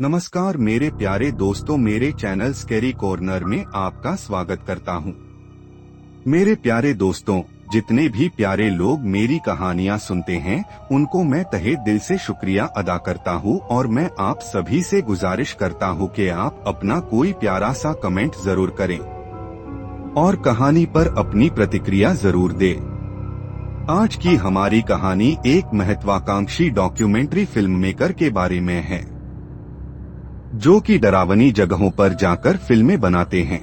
नमस्कार मेरे प्यारे दोस्तों, मेरे चैनल स्कैरी कॉर्नर में आपका स्वागत करता हूं। मेरे प्यारे दोस्तों, जितने भी प्यारे लोग मेरी कहानियां सुनते हैं उनको मैं तहे दिल से शुक्रिया अदा करता हूं और मैं आप सभी से गुजारिश करता हूं कि आप अपना कोई प्यारा सा कमेंट जरूर करें और कहानी पर अपनी प्रतिक्रिया जरूर दें। आज की हमारी कहानी एक महत्वाकांक्षी डॉक्यूमेंट्री फिल्म मेकर के बारे में है, जो कि डरावनी जगहों पर जाकर फिल्में बनाते हैं।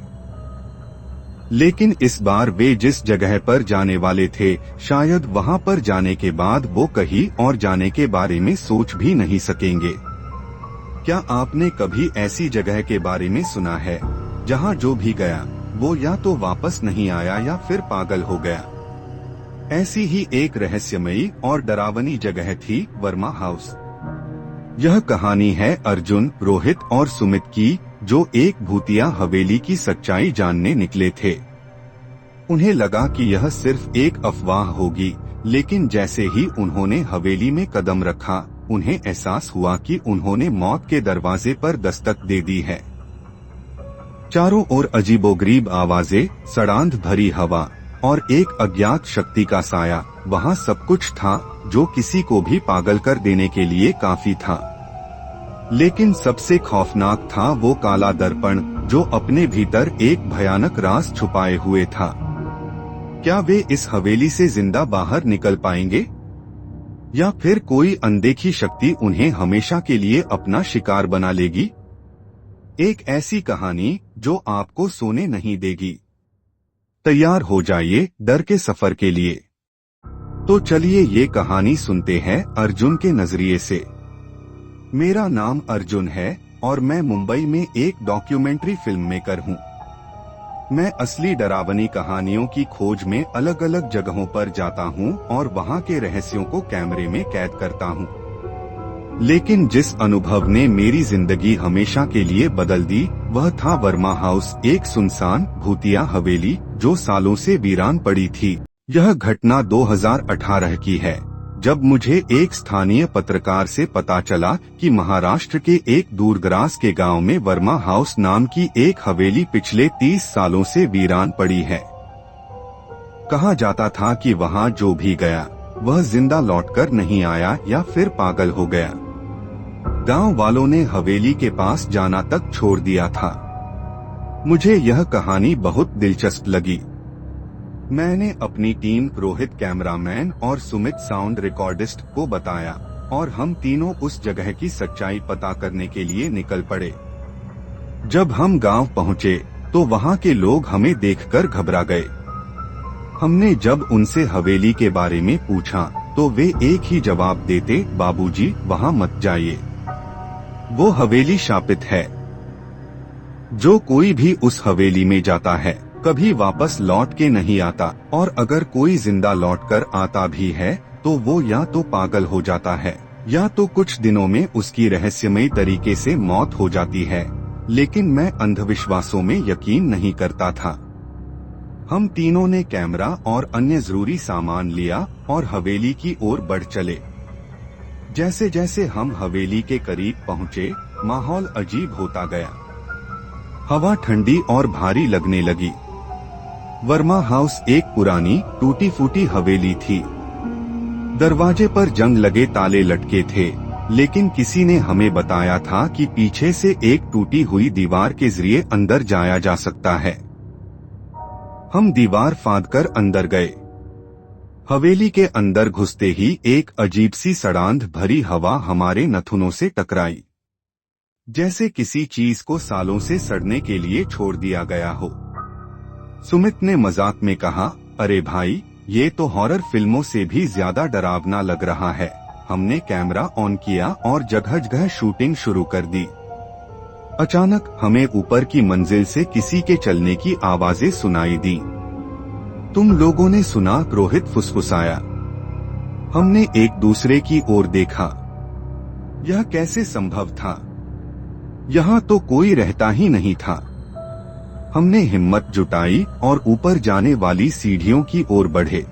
लेकिन इस बार वे जिस जगह पर जाने वाले थे, शायद वहां पर जाने के बाद वो कहीं और जाने के बारे में सोच भी नहीं सकेंगे। क्या आपने कभी ऐसी जगह के बारे में सुना है जहां जो भी गया वो या तो वापस नहीं आया या फिर पागल हो गया? ऐसी ही एक रहस्यमयी और डरावनी जगह थी वर्मा हाउस। यह कहानी है अर्जुन, रोहित और सुमित की, जो एक भूतिया हवेली की सच्चाई जानने निकले थे। उन्हें लगा कि यह सिर्फ एक अफवाह होगी, लेकिन जैसे ही उन्होंने हवेली में कदम रखा, उन्हें एहसास हुआ कि उन्होंने मौत के दरवाजे पर दस्तक दे दी है। चारों ओर अजीबोगरीब आवाजें, सड़ांध भरी हवा और एक अज्ञात शक्ति का साया, वहाँ सब कुछ था जो किसी को भी पागल कर देने के लिए काफी था। लेकिन सबसे खौफनाक था वो काला दर्पण, जो अपने भीतर एक भयानक राज छुपाए हुए था। क्या वे इस हवेली से जिंदा बाहर निकल पाएंगे, या फिर कोई अनदेखी शक्ति उन्हें हमेशा के लिए अपना शिकार बना लेगी? एक ऐसी कहानी जो आपको सोने नहीं देगी। तैयार हो जाइए डर के सफर के लिए। तो चलिए ये कहानी सुनते हैं अर्जुन के नजरिए से। मेरा नाम अर्जुन है और मैं मुंबई में एक डॉक्यूमेंट्री फिल्म मेकर हूँ। मैं असली डरावनी कहानियों की खोज में अलग अलग जगहों पर जाता हूँ और वहाँ के रहस्यों को कैमरे में कैद करता हूँ। लेकिन जिस अनुभव ने मेरी जिंदगी हमेशा के लिए बदल दी, वह था वर्मा हाउस, एक सुनसान भूतिया हवेली जो सालों से वीरान पड़ी थी। यह घटना 2018 की है, जब मुझे एक स्थानीय पत्रकार से पता चला कि महाराष्ट्र के एक दूरदराज के गांव में वर्मा हाउस नाम की एक हवेली पिछले 30 सालों से वीरान पड़ी है। कहा जाता था कि वहां जो भी गया वह जिंदा लौटकर नहीं आया या फिर पागल हो गया। गांव वालों ने हवेली के पास जाना तक छोड़ दिया था। मुझे यह कहानी बहुत दिलचस्प लगी। मैंने अपनी टीम, रोहित कैमरामैन और सुमित साउंड रिकॉर्डिस्ट को बताया और हम तीनों उस जगह की सच्चाई पता करने के लिए निकल पड़े। जब हम गांव पहुंचे तो वहां के लोग हमें देखकर घबरा गए। हमने जब उनसे हवेली के बारे में पूछा तो वे एक ही जवाब देते, बाबूजी वहां मत जाइए, वो हवेली शापित है। जो कोई भी उस हवेली में जाता है कभी वापस लौट के नहीं आता, और अगर कोई जिंदा लौटकर आता भी है तो वो या तो पागल हो जाता है या तो कुछ दिनों में उसकी रहस्यमयी तरीके से मौत हो जाती है। लेकिन मैं अंधविश्वासों में यकीन नहीं करता था। हम तीनों ने कैमरा और अन्य जरूरी सामान लिया और हवेली की ओर बढ़ चले। जैसे जैसे हम हवेली के करीब पहुँचे, माहौल अजीब होता गया। हवा ठंडी और भारी लगने लगी। वर्मा हाउस एक पुरानी टूटी फूटी हवेली थी। दरवाजे पर जंग लगे ताले लटके थे, लेकिन किसी ने हमें बताया था कि पीछे से एक टूटी हुई दीवार के जरिए अंदर जाया जा सकता है। हम दीवार फांदकर अंदर गए। हवेली के अंदर घुसते ही एक अजीब सी सड़ांध भरी हवा हमारे नथुनों से टकराई, जैसे किसी चीज को सालों से सड़ने के लिए छोड़ दिया गया हो। सुमित ने मजाक में कहा, अरे भाई, ये तो हॉरर फिल्मों से भी ज्यादा डरावना लग रहा है। हमने कैमरा ऑन किया और जगह जगह शूटिंग शुरू कर दी। अचानक हमें ऊपर की मंजिल से किसी के चलने की आवाजें सुनाई दी। तुम लोगों ने सुना? रोहित फुसफुसाया। हमने एक दूसरे की ओर देखा। यह कैसे संभव था? यहाँ तो कोई रहता ही नहीं था। हमने हिम्मत जुटाई और ऊपर जाने वाली सीढ़ियों की ओर बढ़े।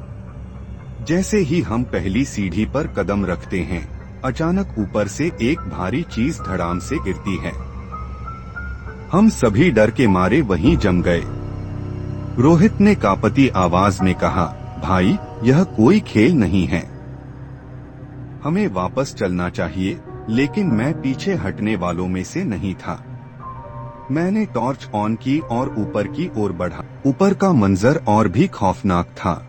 जैसे ही हम पहली सीढ़ी पर कदम रखते हैं, अचानक ऊपर से एक भारी चीज धड़ाम से गिरती है। हम सभी डर के मारे वहीं जम गए। रोहित ने कांपती आवाज में कहा, भाई यह कोई खेल नहीं है, हमें वापस चलना चाहिए। लेकिन मैं पीछे हटने वालों में से नहीं था। मैंने टॉर्च ऑन की और ऊपर की ओर बढ़ा। ऊपर का मंजर और भी खौफनाक था।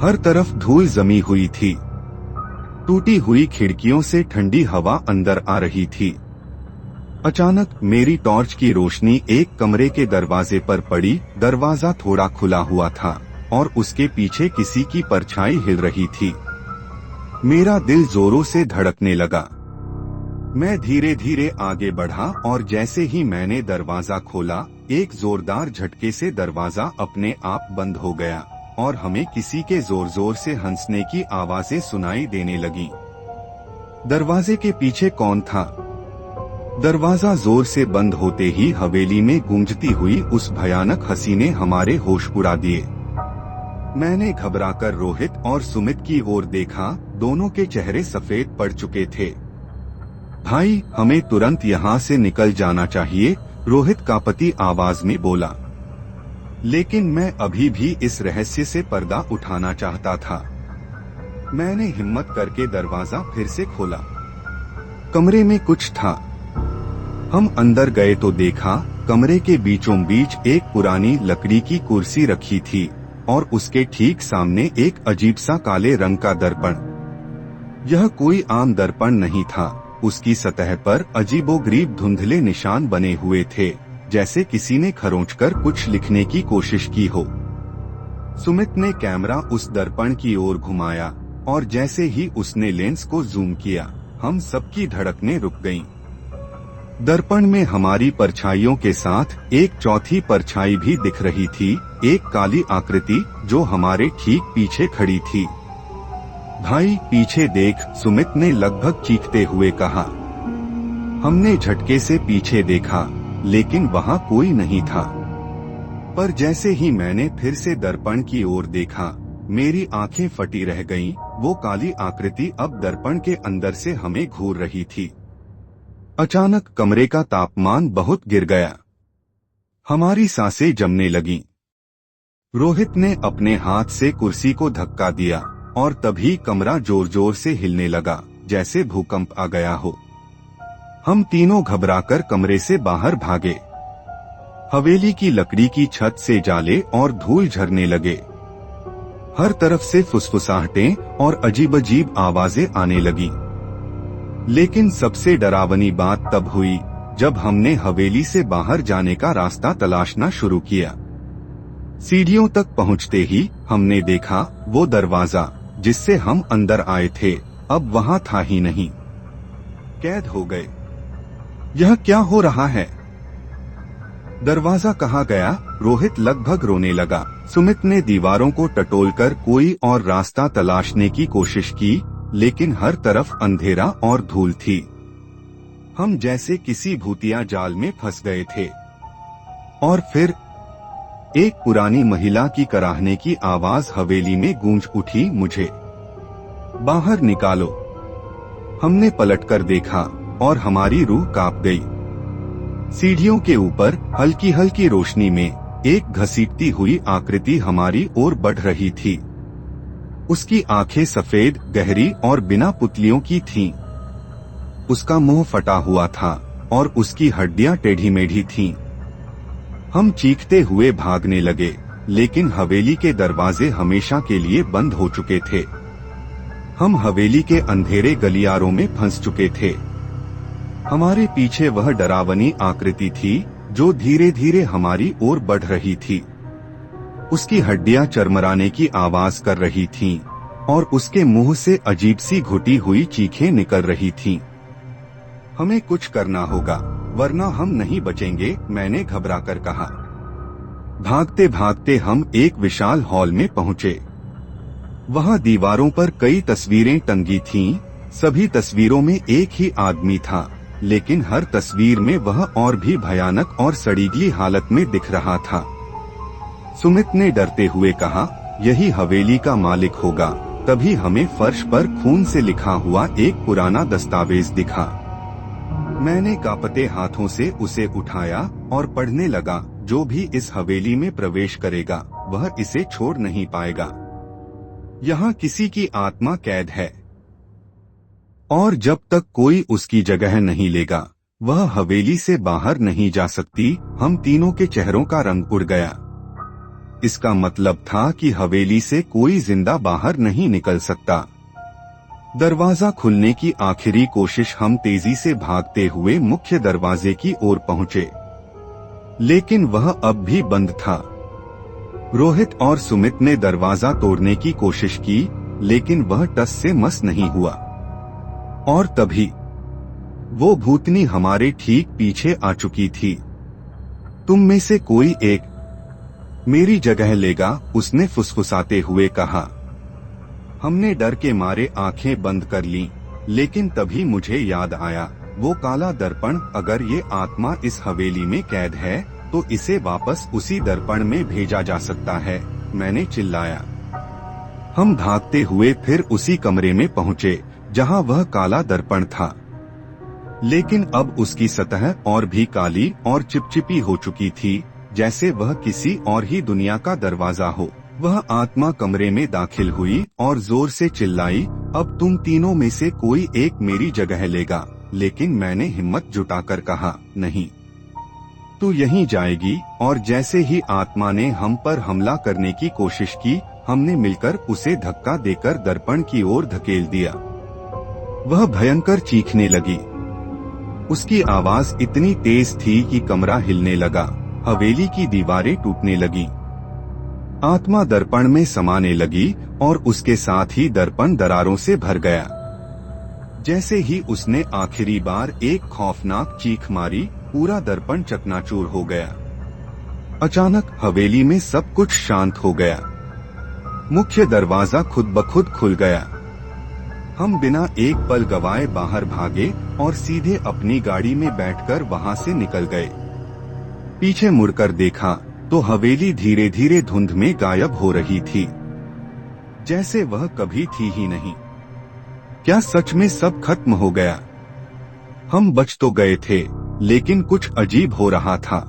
हर तरफ धूल जमी हुई थी। टूटी हुई खिड़कियों से ठंडी हवा अंदर आ रही थी। अचानक मेरी टॉर्च की रोशनी एक कमरे के दरवाजे पर पड़ी। दरवाजा थोड़ा खुला हुआ था और उसके पीछे किसी की परछाई हिल रही थी। मेरा दिल जोरों से धड़कने लगा। मैं धीरे धीरे आगे बढ़ा और जैसे ही मैंने दरवाजा खोला, एक जोरदार झटके से दरवाजा अपने आप बंद हो गया और हमें किसी के जोर जोर से हंसने की आवाजें सुनाई देने लगी। दरवाजे के पीछे कौन था? दरवाजा जोर से बंद होते ही हवेली में गूंजती हुई उस भयानक हंसी ने हमारे होश उड़ा दिए। मैंने घबराकर रोहित और सुमित की ओर देखा। दोनों के चेहरे सफेद पड़ चुके थे। भाई हमें तुरंत यहाँ से निकल जाना चाहिए, रोहित कांपती आवाज में बोला। लेकिन मैं अभी भी इस रहस्य से पर्दा उठाना चाहता था। मैंने हिम्मत करके दरवाजा फिर से खोला। कमरे में कुछ था। हम अंदर गए तो देखा कमरे के बीचों बीच एक पुरानी लकड़ी की कुर्सी रखी थी और उसके ठीक सामने एक अजीब सा काले रंग का दर्पण। यह कोई आम दर्पण नहीं था। उसकी सतह पर अजीबोगरीब धुंधले निशान बने हुए थे, जैसे किसी ने खरोंचकर कुछ लिखने की कोशिश की हो। सुमित ने कैमरा उस दर्पण की ओर घुमाया और जैसे ही उसने लेंस को जूम किया, हम सबकी धड़कनें रुक गईं। दर्पण में हमारी परछाइयों के साथ एक चौथी परछाई भी दिख रही थी, एक काली आकृति जो हमारे ठीक पीछे खड़ी थी। भाई पीछे देख, सुमित ने लगभग चीखते हुए कहा। हमने झटके से पीछे देखा, लेकिन वहाँ कोई नहीं था। पर जैसे ही मैंने फिर से दर्पण की ओर देखा, मेरी आंखें फटी रह गईं। वो काली आकृति अब दर्पण के अंदर से हमें घूर रही थी। अचानक कमरे का तापमान बहुत गिर गया। हमारी सांसें जमने लगीं। रोहित ने अपने हाथ से कुर्सी को धक्का दिया और तभी कमरा जोर जोर से हिलने लगा, जैसे भूकंप आ गया हो। हम तीनों घबराकर कमरे से बाहर भागे। हवेली की लकड़ी की छत से जाले और धूल झरने लगे। हर तरफ से फुसफुसाहटें और अजीब-अजीब आवाजें आने लगी। लेकिन सबसे डरावनी बात तब हुई जब हमने हवेली से बाहर जाने का रास्ता तलाशना शुरू किया। सीढ़ियों तक पहुंचते ही हमने देखा वो दरवाजा जिससे हम अंदर आए थे अब वहां था ही नहीं। कैद हो गए। यह क्या हो रहा है? दरवाजा कहाँ गया? रोहित लगभग रोने लगा। सुमित ने दीवारों को टटोलकर कोई और रास्ता तलाशने की कोशिश की, लेकिन हर तरफ अंधेरा और धूल थी। हम जैसे किसी भूतिया जाल में फंस गए थे। और फिर एक पुरानी महिला की कराहने की आवाज हवेली में गूंज उठी, मुझे बाहर निकालो। हमने पलटकर देखा और हमारी रूह कांप गई। सीढ़ियों के ऊपर हल्की हल्की रोशनी में एक घसीटती हुई आकृति हमारी ओर बढ़ रही थी। उसकी आंखें सफेद, गहरी और बिना पुतलियों की थीं। उसका मुंह फटा हुआ था और उसकी हड्डियां टेढ़ी मेढ़ी थीं। हम चीखते हुए भागने लगे, लेकिन हवेली के दरवाजे हमेशा के लिए बंद हो चुके थे। हम हवेली के अंधेरे गलियारों में फंस चुके थे। हमारे पीछे वह डरावनी आकृति थी जो धीरे धीरे हमारी ओर बढ़ रही थी। उसकी हड्डियां चरमराने की आवाज कर रही थीं और उसके मुंह से अजीब सी घुटी हुई चीखें निकल रही थीं। हमें कुछ करना होगा, वरना हम नहीं बचेंगे, मैंने घबराकर कहा। भागते भागते हम एक विशाल हॉल में पहुंचे। वहां दीवारों पर कई तस्वीरें टंगी थीं। सभी तस्वीरों में एक ही आदमी था, लेकिन हर तस्वीर में वह और भी भयानक और सड़ीगली हालत में दिख रहा था। सुमित ने डरते हुए कहा, यही हवेली का मालिक होगा, तभी हमें फर्श पर खून से लिखा हुआ एक पुराना दस्तावेज दिखा। मैंने कांपते हाथों से उसे उठाया और पढ़ने लगा। जो भी इस हवेली में प्रवेश करेगा वह इसे छोड़ नहीं पाएगा। यहाँ किसी की आत्मा कैद है और जब तक कोई उसकी जगह नहीं लेगा वह हवेली से बाहर नहीं जा सकती। हम तीनों के चेहरों का रंग उड़ गया। इसका मतलब था कि हवेली से कोई जिंदा बाहर नहीं निकल सकता। दरवाजा खुलने की आखिरी कोशिश, हम तेजी से भागते हुए मुख्य दरवाजे की ओर पहुंचे, लेकिन वह अब भी बंद था। रोहित और सुमित ने दरवाजा तोड़ने की कोशिश की, लेकिन वह टस से मस नहीं हुआ। और तभी वो भूतनी हमारे ठीक पीछे आ चुकी थी। तुम में से कोई एक मेरी जगह लेगा, उसने फुसफुसाते हुए कहा। हमने डर के मारे आंखें बंद कर लीं, लेकिन तभी मुझे याद आया वो काला दर्पण। अगर ये आत्मा इस हवेली में कैद है तो इसे वापस उसी दर्पण में भेजा जा सकता है। मैंने चिल्लाया। हम भागते हुए फिर उसी कमरे में पहुंचे जहां वह काला दर्पण था, लेकिन अब उसकी सतह और भी काली और चिपचिपी हो चुकी थी, जैसे वह किसी और ही दुनिया का दरवाजा हो। वह आत्मा कमरे में दाखिल हुई और जोर से चिल्लाई, अब तुम तीनों में से कोई एक मेरी जगह लेगा। लेकिन मैंने हिम्मत जुटाकर कहा, नहीं, तू यहीं जाएगी। और जैसे ही आत्मा ने हम पर हमला करने की कोशिश की, हमने मिलकर उसे धक्का देकर दर्पण की ओर धकेल दिया। वह भयंकर चीखने लगी। उसकी आवाज इतनी तेज थी कि कमरा हिलने लगा, हवेली की दीवारें टूटने लगी। आत्मा दर्पण में समाने लगी और उसके साथ ही दर्पण दरारों से भर गया। जैसे ही उसने आखिरी बार एक खौफनाक चीख मारी, पूरा दर्पण चकनाचूर हो गया। अचानक हवेली में सब कुछ शांत हो गया। मुख्य दरवाजा खुद ब खुद खुल गया। हम बिना एक पल गवाए बाहर भागे और सीधे अपनी गाड़ी में बैठकर वहां से निकल गए। पीछे मुड़कर देखा तो हवेली धीरे धीरे धुंध में गायब हो रही थी, जैसे वह कभी थी ही नहीं। क्या सच में सब खत्म हो गया? हम बच तो गए थे, लेकिन कुछ अजीब हो रहा था।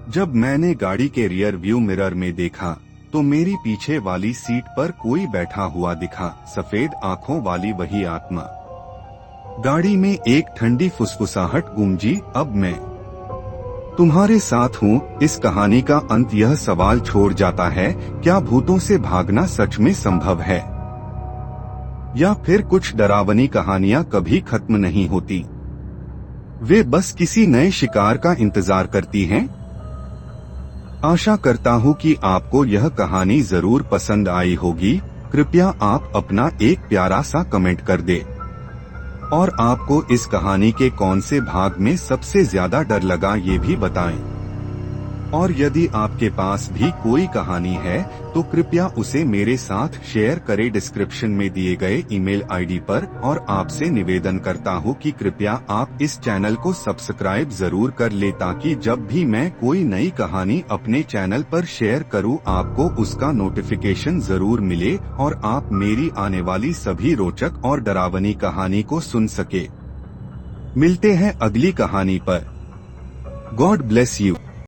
जब मैंने गाड़ी के रियर व्यू मिरर में देखा तो मेरी पीछे वाली सीट पर कोई बैठा हुआ दिखा, सफेद आंखों वाली वही आत्मा। गाड़ी में एक ठंडी फुसफुसाहट गूंजी, अब मैं तुम्हारे साथ हूँ। इस कहानी का अंत यह सवाल छोड़ जाता है, क्या भूतों से भागना सच में संभव है, या फिर कुछ डरावनी कहानियां कभी खत्म नहीं होती, वे बस किसी नए शिकार का इंतजार करती हैं? आशा करता हूँ कि आपको यह कहानी जरूर पसंद आई होगी। कृपया आप अपना एक प्यारा सा कमेंट कर दे और आपको इस कहानी के कौन से भाग में सबसे ज्यादा डर लगा ये भी बताएं। और यदि आपके पास भी कोई कहानी है तो कृपया उसे मेरे साथ शेयर करें डिस्क्रिप्शन में दिए गए ईमेल आईडी पर। और आपसे निवेदन करता हूँ कि कृपया आप इस चैनल को सब्सक्राइब जरूर कर ले, ताकि जब भी मैं कोई नई कहानी अपने चैनल पर शेयर करूँ आपको उसका नोटिफिकेशन जरूर मिले और आप मेरी आने वाली सभी रोचक और डरावनी कहानी को सुन सके। मिलते हैं अगली कहानी पर। God bless you.